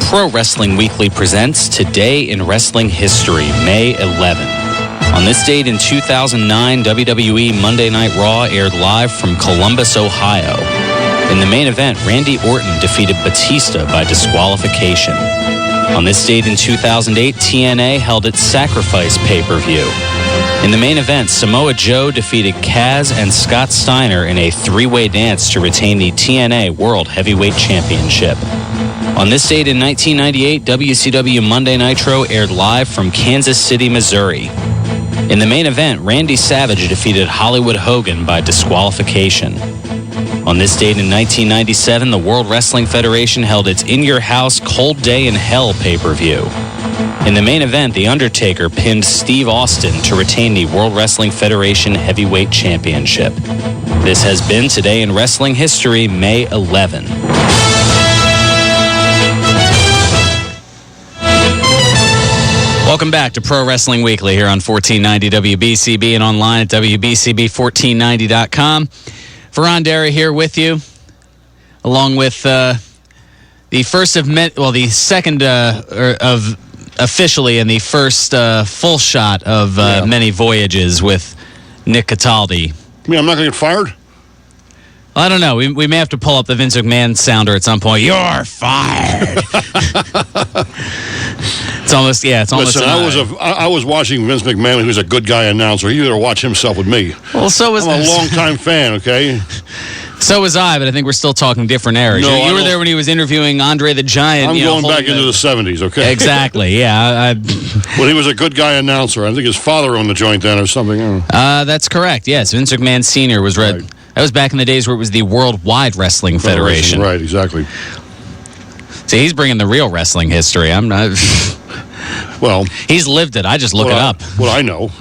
Pro Wrestling Weekly presents Today in Wrestling History, May 11. On this date in 2009, WWE Monday Night Raw aired live from Columbus, Ohio. In the main event, Randy Orton defeated Batista by disqualification. On this date in 2008, TNA held its Sacrifice pay-per-view. In the main event, Samoa Joe defeated Kaz and Scott Steiner in a three-way dance to retain the TNA World Heavyweight Championship. On this date in 1998, WCW Monday Nitro aired live from Kansas City, Missouri. In the main event, Randy Savage defeated Hollywood Hogan by disqualification. On this date in 1997, the World Wrestling Federation held its In Your House Cold Day in Hell pay-per-view. In the main event, The Undertaker pinned Steve Austin to retain the World Wrestling Federation Heavyweight Championship. This has been Today in Wrestling History, May 11. Welcome back to Pro Wrestling Weekly here on 1490 WBCB and online at WBCB1490.com. Fearon Derry here with you, along with the second of officially and the first full shot of many voyages with Nick Cataldi. You mean I'm not going to get fired? I don't know. We may have to pull up the Vince McMahon sounder at some point. You're fired. It's almost. Listen, I was watching Vince McMahon, who's a good guy announcer. He better watch himself with me. Well, so was I'm a long-time fan, okay? So was I, but I think we're still talking different eras. No, you were there when he was interviewing Andre the Giant. I'm going back into the 70s, okay? Exactly, yeah. Well, he was a good guy announcer. I think his father owned the joint then or something. That's correct, yes. Vince McMahon Sr. was right. That was back in the days where it was the Worldwide Wrestling Federation. Right, exactly. See, he's bringing the real wrestling history. I'm not... Well... He's lived it. I just look it up. Well, I know,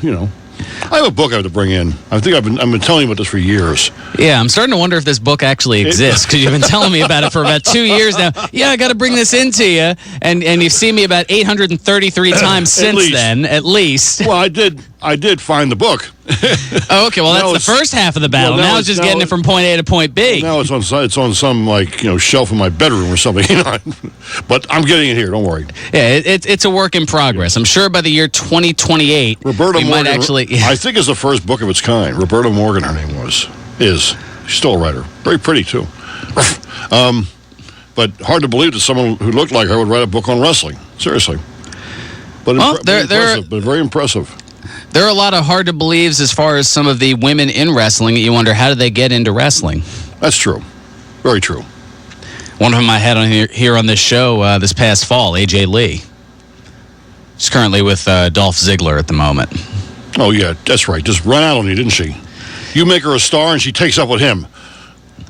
I have a book I have to bring in. I think I've been telling you about this for years. Yeah, I'm starting to wonder if this book actually exists, because you've been telling me about it for about 2 years now. Yeah, I got to bring this into you, and you've seen me about 833 times since then, at least. Well, I did find the book. Oh, okay. Well, that's the first half of the battle. Now it's just getting it from point A to point B. Now it's on some shelf in my bedroom or something. But I'm getting it here. Don't worry. Yeah, it's a work in progress. I'm sure by the year 2028, Roberta Morgan might actually. I think it's the first book of its kind. Roberta Morgan, her name is. She's still a writer. Very pretty too. But hard to believe that someone who looked like her would write a book on wrestling. Seriously. But very impressive. There are a lot of hard to believes as far as some of the women in wrestling that you wonder, how did they get into wrestling? That's true. Very true. One of them I had on here on this show this past fall, AJ Lee. She's currently with Dolph Ziggler at the moment. Oh, yeah, that's right. Just run out on you, didn't she? You make her a star and she takes up with him.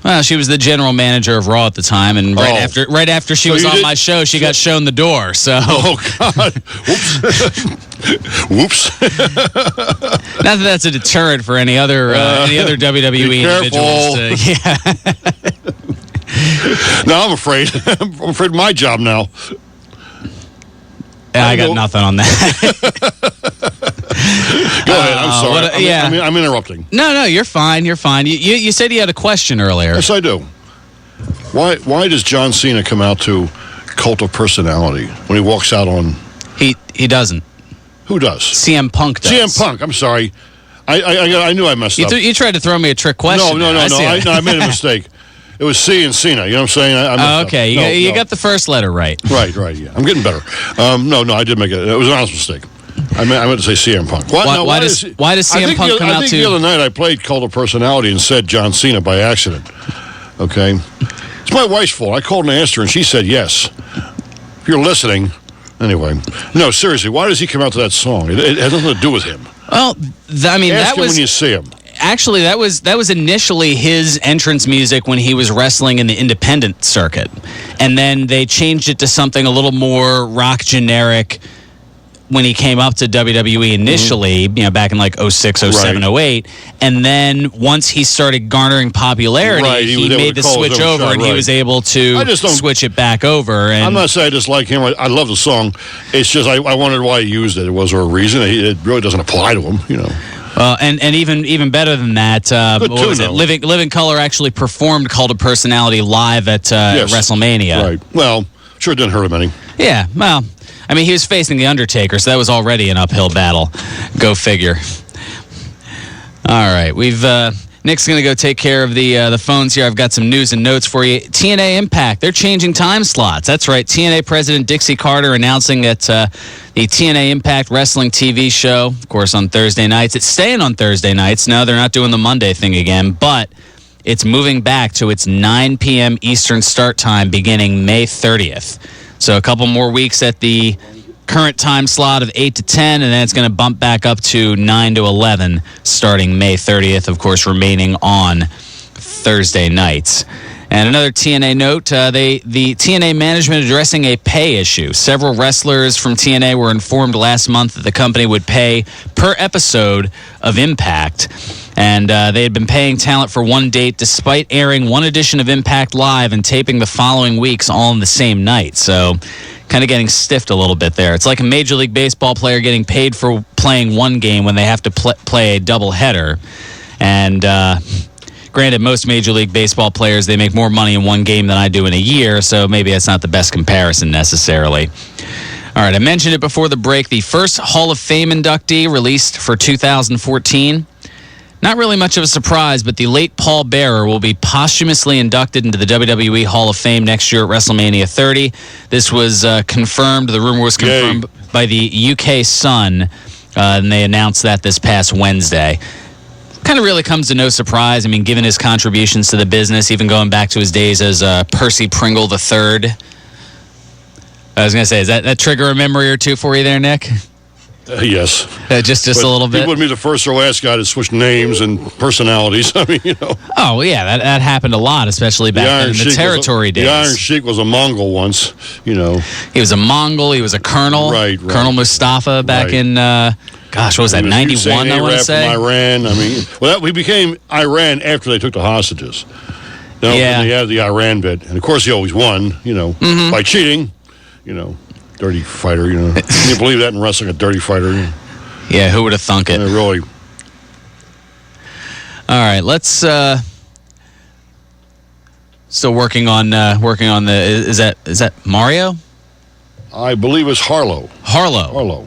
Well, she was the general manager of Raw at the time, and right after she was on my show, she got shown the door. So, oh God, whoops. Not that that's a deterrent for any other WWE individuals. No, I'm afraid. I'm afraid of my job now. I got nothing on that. Go ahead. I'm sorry. I'm interrupting. No, you're fine. You're fine. You said you had a question earlier. Yes, I do. Why does John Cena come out to Cult of Personality when he walks out on? He doesn't. Who does? CM Punk does. CM Punk. I'm sorry. I knew I messed up. You tried to throw me a trick question. No. I made a mistake. It was C and Cena. You know what I'm saying? Okay. You got the first letter right. Right. Yeah. I'm getting better. No, I did make it. It was an honest mistake. I meant to say CM Punk. Why does CM Punk come out to? I think the other night I played Cult of Personality and said John Cena by accident. Okay? It's my wife's fault. I called and asked her, and she said yes. If you're listening... Anyway. No, seriously, why does he come out to that song? It has nothing to do with him. Well, Ask him when you see him. Actually, that was initially his entrance music when he was wrestling in the independent circuit. And then they changed it to something a little more rock generic when he came up to WWE initially, back in like 06, 07, 08. And then once he started garnering popularity, he made the switch over and he was able to switch it back over. And I'm not saying I dislike him. I love the song. It's just I wondered why he used it. Was there a reason? It really doesn't apply to him, And even better than that, what was it? Living Colour actually performed Cult of Personality live at WrestleMania. Right. Well, Sure didn't hurt him any. Yeah, well, I mean, he was facing The Undertaker, so that was already an uphill battle. Go figure. All right, Nick's going to go take care of the phones here. I've got some news and notes for you. TNA Impact, they're changing time slots. That's right. TNA President Dixie Carter announcing that the TNA Impact Wrestling TV show, of course, on Thursday nights. It's staying on Thursday nights. No, they're not doing the Monday thing again, but it's moving back to its 9 p.m. Eastern start time beginning May 30th. So a couple more weeks at the current time slot of 8 to 10, and then it's going to bump back up to 9 to 11 starting May 30th, of course, remaining on Thursday nights. And another TNA note, the TNA management addressing a pay issue. Several wrestlers from TNA were informed last month that the company would pay per episode of Impact. And they had been paying talent for one date despite airing one edition of Impact Live and taping the following weeks all on the same night. So kind of getting stiffed a little bit there. It's like a Major League Baseball player getting paid for playing one game when they have to play a doubleheader. And granted, most Major League Baseball players, they make more money in one game than I do in a year, so maybe that's not the best comparison necessarily. All right, I mentioned it before the break. The first Hall of Fame inductee released for 2014. Not really much of a surprise, but the late Paul Bearer will be posthumously inducted into the WWE Hall of Fame next year at WrestleMania 30. This was confirmed. The rumor was confirmed by the UK Sun, and they announced that this past Wednesday. Kind of really comes to no surprise. I mean, given his contributions to the business, even going back to his days as Percy Pringle III. I was going to say, is that trigger a memory or two for you there, Nick? Yes. Just a little bit? He wouldn't be the first or last guy to switch names and personalities. I mean, Oh, yeah, that happened a lot, especially back in the territory days. The Iron Sheik was a Mongol once, He was a Mongol. He was a colonel. Right. Colonel Mustafa back in, what was that, 91, I want to say? From Iran. I mean, he became Iran after they took the hostages. They had the Iran bit. And, of course, he always won, by cheating, dirty fighter, Can you believe that in wrestling, a dirty fighter? Yeah, who would have thunk it? Really. All right, let's still working on the is that Mario? I believe it's Harlow. Harlow.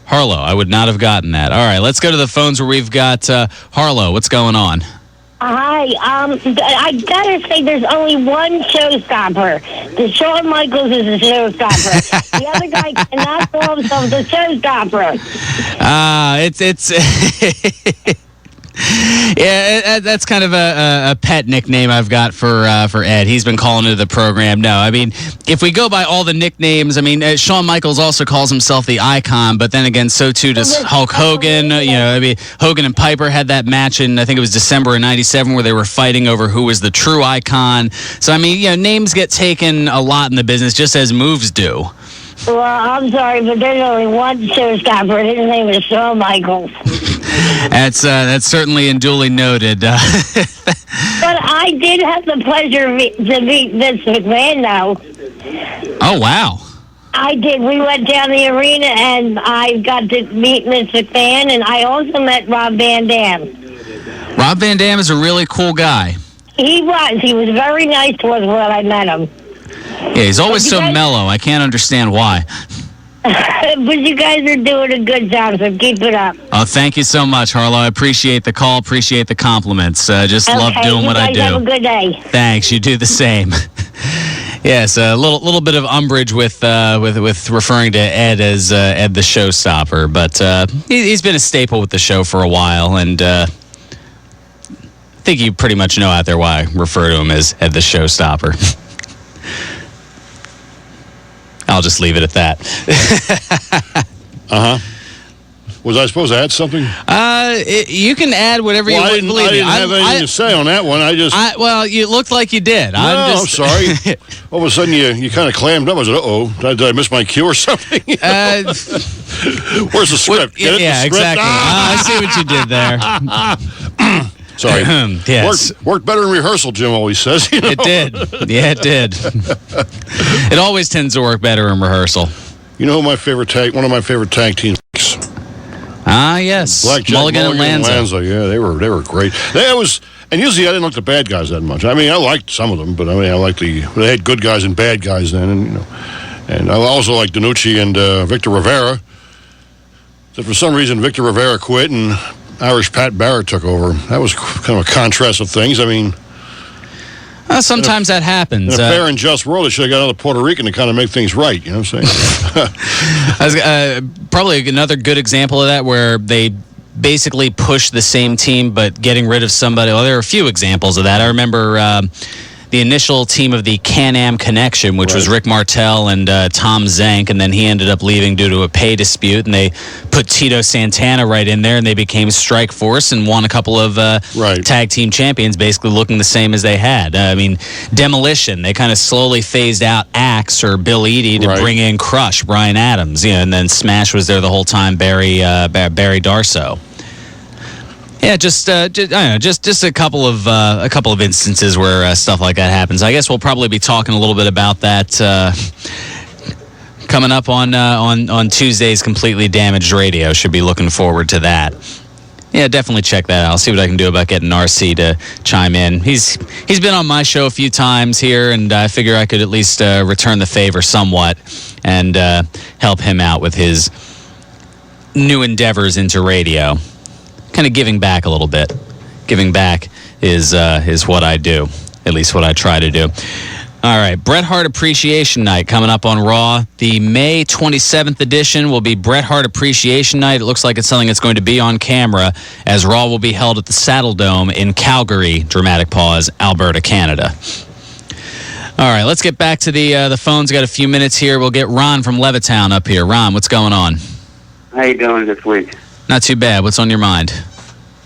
I would not have gotten that. All right, let's go to the phones where we've got Harlow. What's going on? Hi, I gotta say there's only one showstopper. The Shawn Michaels is a showstopper. The other guy cannot call himself the showstopper. Yeah, that's kind of a pet nickname I've got for Ed. He's been calling into the program. No, I mean, if we go by all the nicknames, I mean, Shawn Michaels also calls himself the Icon, but then again, so too does Hulk Hogan. I mean, Hogan and Piper had that match in, I think it was December of '97, where they were fighting over who was the true icon. So, I mean, names get taken a lot in the business, just as moves do. Well, I'm sorry, but there's only one showstopper. His name is Shawn Michaels. That's certainly and duly noted. But I did have the pleasure to meet Vince McMahon, though. Oh, wow. I did. We went down the arena, and I got to meet Vince McMahon, and I also met Rob Van Dam. Rob Van Dam is a really cool guy. He was. He was very nice to us when I met him. Yeah, he's always so mellow. I can't understand why. But you guys are doing a good job, so keep it up. Oh, thank you so much, Harlow. I appreciate the call, appreciate the compliments. Just love doing what I do. Have a good day. Thanks. You do the same. Yes, a little bit of umbrage with referring to Ed as Ed the Showstopper, but he's been a staple with the show for a while, and I think you pretty much know out there why I refer to him as Ed the Showstopper. I'll just leave it at that. Was I supposed to add something? You can add whatever you would believe. I didn't have anything to say on that one. Well, you looked like you did. I'm sorry. All of a sudden, you kind of clammed up. I said, uh-oh, did I miss my cue or something? Where's the script? Yeah, exactly. I see what you did there. Sorry. Yes. Worked better in rehearsal, Jim always says. It did. Yeah, it did. It always tends to work better in rehearsal. You know who one of my favorite tag teams? Yes. Blackjack, Mulligan and Lanza. Yeah, they were great. That was And usually I didn't like the bad guys that much. I mean, I liked some of them, but I mean, I liked they had good guys and bad guys then, and and I also liked Danucci and Victor Rivera. So for some reason, Victor Rivera quit and Irish Pat Barrett took over. That was kind of a contrast of things. I mean, sometimes that happens. In a fair and just world, they should have got another Puerto Rican to kind of make things right. You know what I'm saying? Probably another good example of that where they basically push the same team but getting rid of somebody. Well, there are a few examples of that. I remember the initial team of the Can-Am Connection, which was Rick Martel and Tom Zank, and then he ended up leaving due to a pay dispute, and they put Tito Santana right in there, and they became Strike Force and won a couple of tag team champions, basically looking the same as they had. I mean, Demolition, they kind of slowly phased out Axe or Bill Eadie to bring in Crush, Brian Adams, and then Smash was there the whole time, Barry Darso. Yeah, just I don't know, just a couple of instances where stuff like that happens. I guess we'll probably be talking a little bit about that coming up on Tuesday's Completely Damaged Radio. Should be looking forward to that. Yeah, definitely check that out. I'll see what I can do about getting RC to chime in. He's been on my show a few times here, and I figure I could at least return the favor somewhat and help him out with his new endeavors into radio. Kind of giving back a little bit. Giving back is what I do, at least what I try to do. All right, Bret Hart Appreciation Night coming up on Raw. The May 27th edition will be Bret Hart Appreciation Night. It looks like it's something that's going to be on camera, as Raw will be held at the Saddle Dome in Calgary, dramatic pause, Alberta, Canada. All right, let's get back to the phones. Got a few minutes here. We'll get Ron from Levittown up here. Ron, what's going on? How you doing this week? Not too bad. What's on your mind?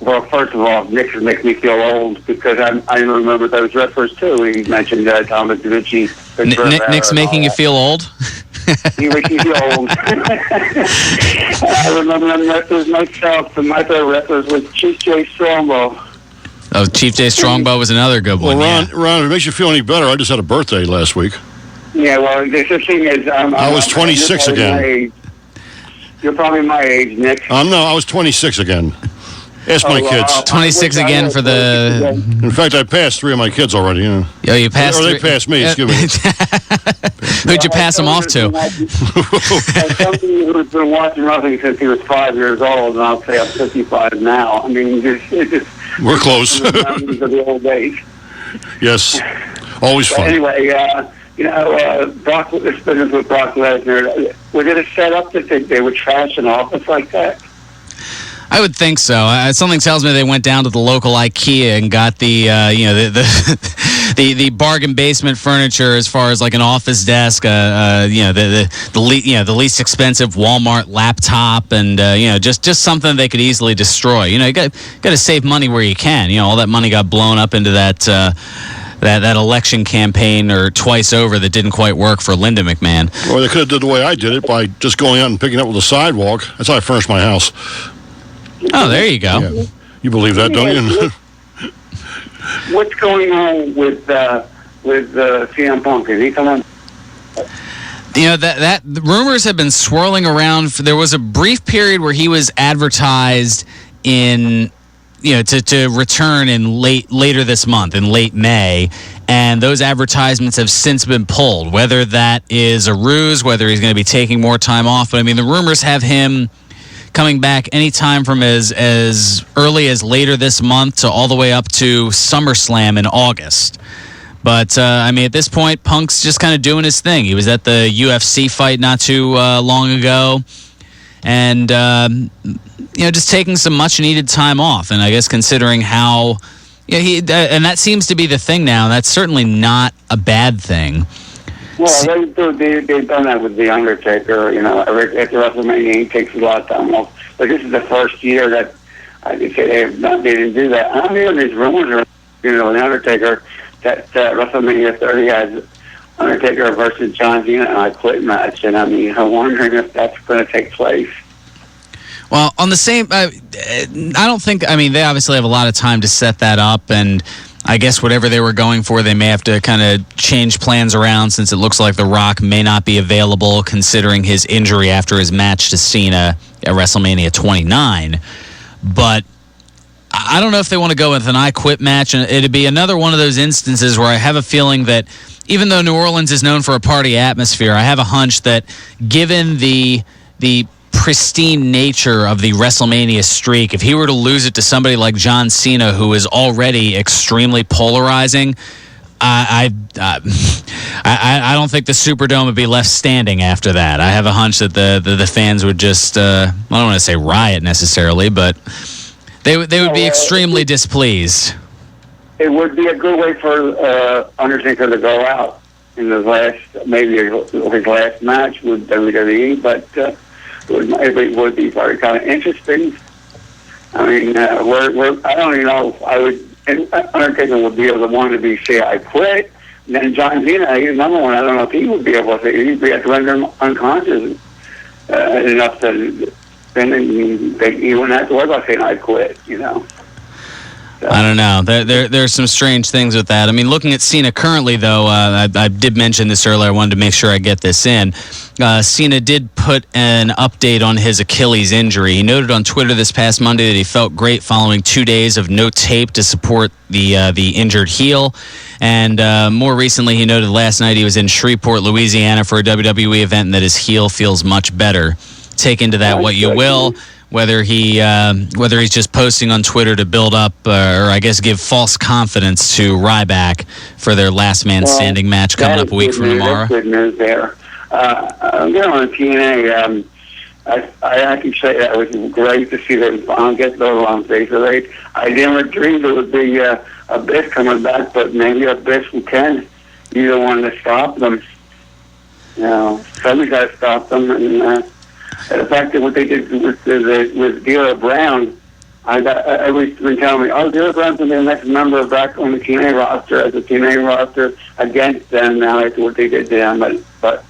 Well, first of all, Nick makes me feel old because I remember those wrestlers too. He mentioned Thomas Danucci. Nick's making you feel old? He makes me feel old. I remember them wrestlers myself, and my favorite wrestlers was Chief Jay Strongbow. Oh, Chief Jay Strongbow was another good one. Well, Ron, if it makes you feel any better, I just had a birthday last week. Yeah, well, the thing is... I was 26 again. You're probably my age, Nick. I was 26 again. Ask my kids. 26 again for the... In fact, I passed 3 of my kids already. You know. Oh, you passed... Or they passed me, excuse me. Who'd you pass them off to? Somebody who's been watching wrestling since he was 5 years old, and I'll say I'm 55 now. I mean, it's just... We're close. Of the old days. Yes. Always fun. But anyway, Brock, this business with Brock Lesnar, was it a setup that they would trash an office like that? I would think so. Something tells me they went down to the local IKEA and got the the bargain basement furniture as far as like an office desk, the least expensive Walmart laptop, and just something they could easily destroy. You got to save money where you can. All that money got blown up into that election campaign or twice over that didn't quite work for Linda McMahon. Or they could have did the way I did it by just going out and picking up with a sidewalk. That's how I furnished my house. Oh, there you go. Yeah. You believe that, don't you? What's going on with CM Punk? Is he coming? That the rumors have been swirling around. There was a brief period where he was advertised in, to return in later this month, in late May, and those advertisements have since been pulled. Whether that is a ruse, whether he's going to be taking more time off, but I mean, the rumors have him coming back anytime from as early as later this month to all the way up to SummerSlam in August. But, at this point, Punk's just kind of doing his thing. He was at the UFC fight not too long ago and, just taking some much-needed time off. And I guess considering how, and that seems to be the thing now. That's certainly not a bad thing. Well, they've done that with The Undertaker. After WrestleMania, he takes a lot of time off. But this is the first year that they didn't do that. I'm hearing these rumors, The Undertaker, that WrestleMania 30 has Undertaker versus John Cena and I Quit match. And I'm wondering if that's going to take place. Well, on the same, I don't think, they obviously have a lot of time to set that up, and I guess whatever they were going for, they may have to kind of change plans around since it looks like The Rock may not be available considering his injury after his match to Cena at WrestleMania 29. But I don't know if they want to go with an I Quit match, and it'd be another one of those instances where I have a feeling that even though New Orleans is known for a party atmosphere, I have a hunch that given the pristine nature of the WrestleMania streak, if he were to lose it to somebody like John Cena, who is already extremely polarizing, I don't think the Superdome would be left standing after that. I have a hunch that the fans would just, I don't want to say riot necessarily, but they would be extremely displeased. It would be a good way for Undertaker to go out in his last match with WWE, but it would be very kind of interesting. I mean, I don't even know if I would. Undertaker would be able to want to say I quit. And then John Cena, he's number one. I don't know if he would be able to. He'd be able to render him unconscious enough to. Then he wouldn't have to worry about saying I quit. So. I don't know. There's some strange things with that. I mean, looking at Cena currently, though, I did mention this earlier. I wanted to make sure I get this in. Cena did put an update on his Achilles injury. He noted on Twitter this past Monday that he felt great following 2 days of no tape to support the injured heel. And more recently, he noted last night he was in Shreveport, Louisiana for a WWE event and that his heel feels much better. Take into that what you will. Whether he's just posting on Twitter to build up or I guess give false confidence to Ryback for their last man standing match coming up a week from tomorrow. That's good news there. On TNA, I can say that it was great to see them get those on stage. I never dreamed it would be Abyss coming back, but maybe Abyss can. You don't want to stop them. Somebody's got to stop them. And the fact that what they did with D'Lo Brown, everybody's been telling me, D'Lo Brown's going to be the next member back on the TNA roster as a TNA roster against them now after what they did to them. But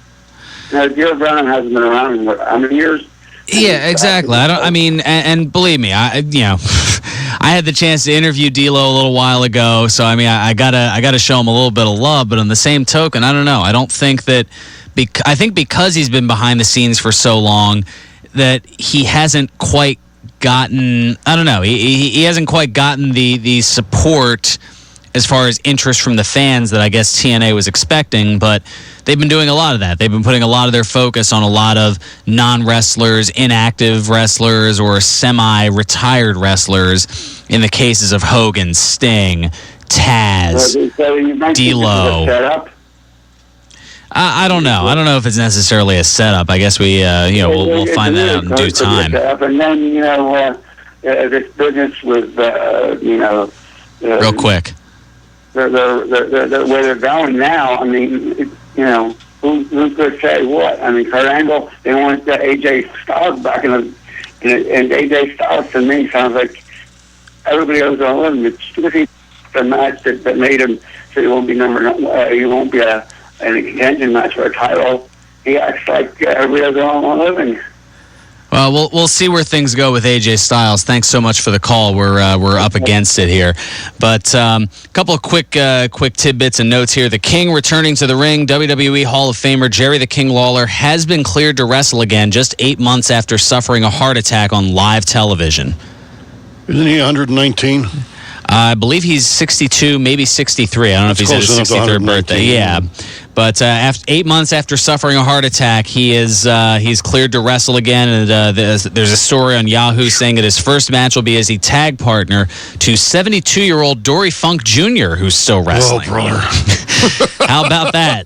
D'Lo Brown hasn't been around in how many years? Yeah, exactly. And believe me, I had the chance to interview D'Lo a little while ago, so I mean, I gotta show him a little bit of love. But on the same token, I don't know. I don't think that. I think because he's been behind the scenes for so long that he hasn't quite gotten, I don't know, he hasn't quite gotten the support as far as interest from the fans that I guess TNA was expecting, but they've been doing a lot of that. They've been putting a lot of their focus on a lot of non-wrestlers, inactive wrestlers, or semi-retired wrestlers in the cases of Hogan, Sting, Taz, D'Lo. I don't know. I don't know if it's necessarily a setup. I guess we'll find that out in due time. And then this business with real quick. Where they're going now. I mean, who's going to say what? I mean, Kurt Angle, they want AJ Styles back and AJ Styles to me sounds like everybody else on him. It's the match that made him so he won't be he won't be in a contention match for a title. He acts like everybody else on living. Well, we'll see where things go with AJ Styles. Thanks so much for the call. We're up against it here, but a couple of quick tidbits and notes here. The King returning to the ring. WWE Hall of Famer Jerry the King Lawler has been cleared to wrestle again, just 8 months after suffering a heart attack on live television. Isn't he 119? I believe he's 62, maybe 63. I don't know if he's at his 63rd birthday. Yeah. But after 8 months after suffering a heart attack, he's cleared to wrestle again. And there's a story on Yahoo saying that his first match will be as a tag partner to 72-year-old Dory Funk Jr., who's still wrestling. Oh, brother. How about that?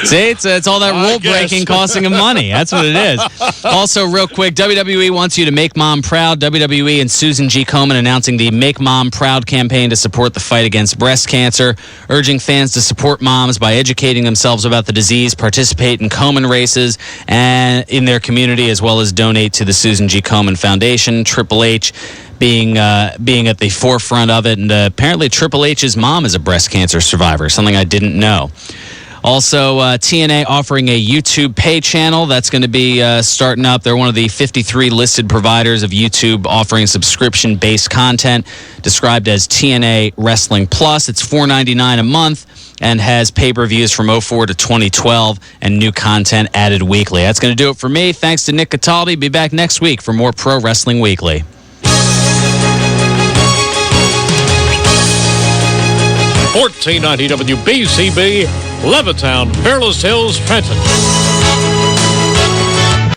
See, it's all that rule breaking costing him money. That's what it is. Also, real quick, WWE wants you to make mom proud. WWE and Susan G. Komen announcing the Make Mom Proud campaign to support the fight against breast cancer, urging fans to support moms by educating themselves about the disease, participate in Komen races and in their community, as well as donate to the Susan G. Komen Foundation. Triple H being at the forefront of it, and apparently Triple H's mom is a breast cancer survivor, something I didn't know. Also, TNA offering a YouTube pay channel that's going to be starting up. They're one of the 53 listed providers of YouTube offering subscription-based content described as TNA Wrestling Plus. It's $4.99 a month and has pay-per-views from 2004 to 2012 and new content added weekly. That's going to do it for me. Thanks to Nick Cataldi. Be back next week for more Pro Wrestling Weekly. 1490 WBCB, Levittown, Fairless Hills, Trenton.